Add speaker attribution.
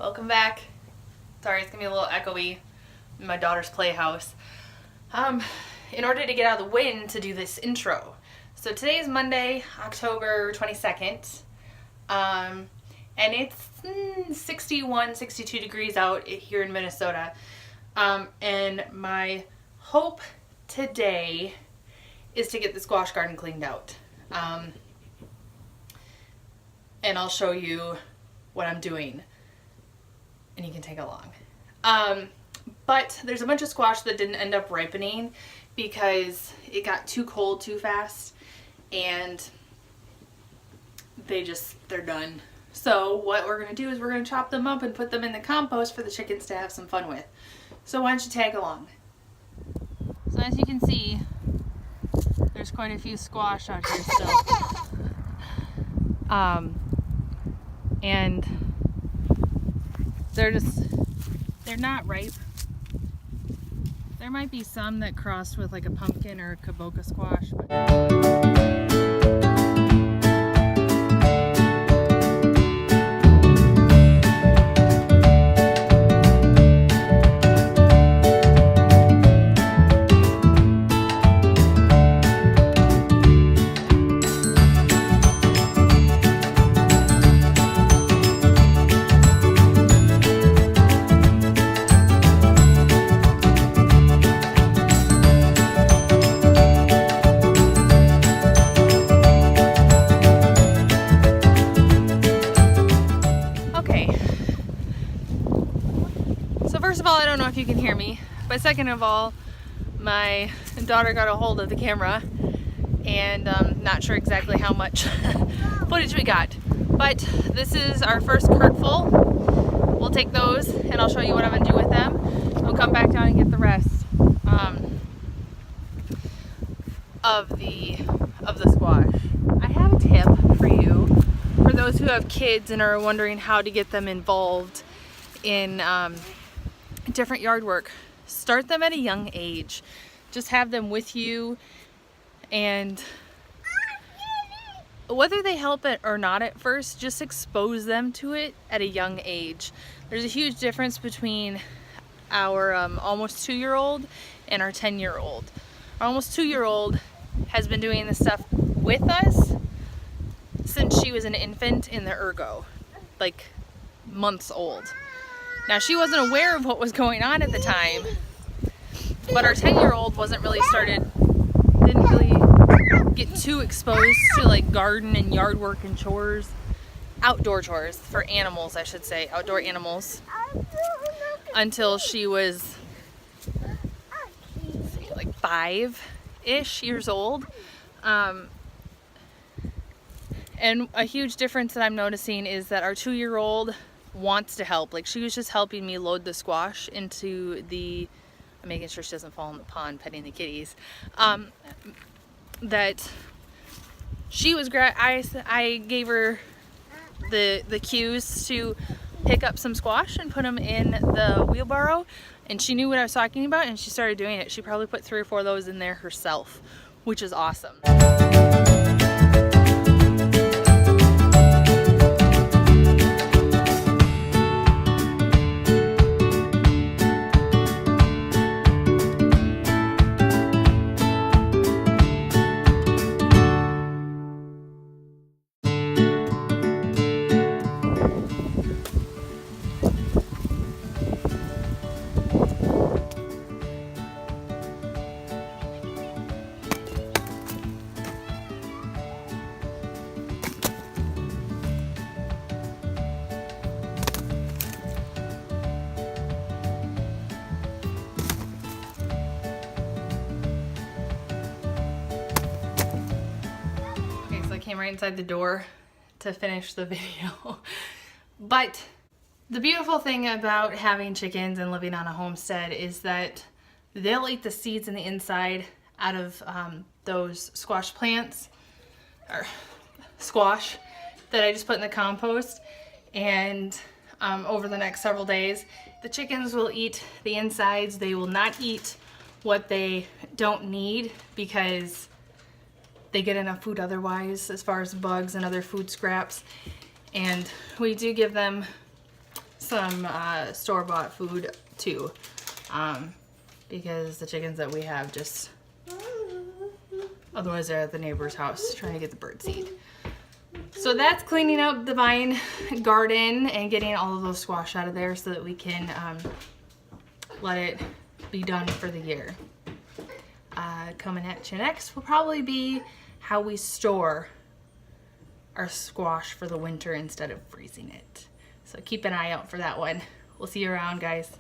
Speaker 1: Welcome back. Sorry, it's gonna be a little echoey in my daughter's playhouse. In order to get out of the wind to do this intro. So today is Monday, October 22nd. And it's 61, 62 degrees out here in Minnesota. And my hope today is to get the squash garden cleaned out. And I'll show you what I'm doing. And you can take along. But there's a bunch of squash that didn't end up ripening because it got too cold too fast and they're done. So what we're going to do is we're going to chop them up and put them in the compost for the chickens to have some fun with. So why don't you tag along? So as you can see, there's quite a few squash out here still. And they're not ripe. There might be some that crossed with like a pumpkin or a kaboka squash, but first of all, I don't know if you can hear me, but second of all, my daughter got a hold of the camera and not sure exactly how much footage we got, but this is our first cartful. We'll take those and I'll show you what I'm gonna do with them. We'll come back down and get the rest of the squash. I have a tip for you, for those who have kids and are wondering how to get them involved in different yard work. Start them at a young age. Just have them with you, and whether they help it or not at first, just expose them to it at a young age. There's a huge difference between our almost 2-year-old and our 10-year-old. Our almost 2-year-old has been doing this stuff with us since she was an infant in the ergo, like months old. Now, she wasn't aware of what was going on at the time, but our 10-year-old didn't really get too exposed to like garden and yard work and chores, outdoor chores for animals, I should say, outdoor animals, until she was like 5-ish years old. And a huge difference that I'm noticing is that our 2-year-old wants to help. Like, she was just helping me load the squash into the, I'm making sure she doesn't fall in the pond, petting the kitties. That she was I gave her the cues to pick up some squash and put them in the wheelbarrow, and she knew what I was talking about and she started doing it. She probably put 3 or 4 of those in there herself, which is awesome. Came right inside the door to finish the video. But the beautiful thing about having chickens and living on a homestead is that they'll eat the seeds in the inside out of those squash plants, or squash, that I just put in the compost. And over the next several days, the chickens will eat the insides. They will not eat what they don't need because they get enough food otherwise, as far as bugs and other food scraps. And we do give them some store-bought food too, because the chickens that we have just, otherwise they're at the neighbor's house trying to get the bird seed. So that's cleaning out the vine garden and getting all of those squash out of there so that we can let it be done for the year. Coming at you next will probably be how we store our squash for the winter instead of freezing it. So keep an eye out for that one. We'll see you around, guys.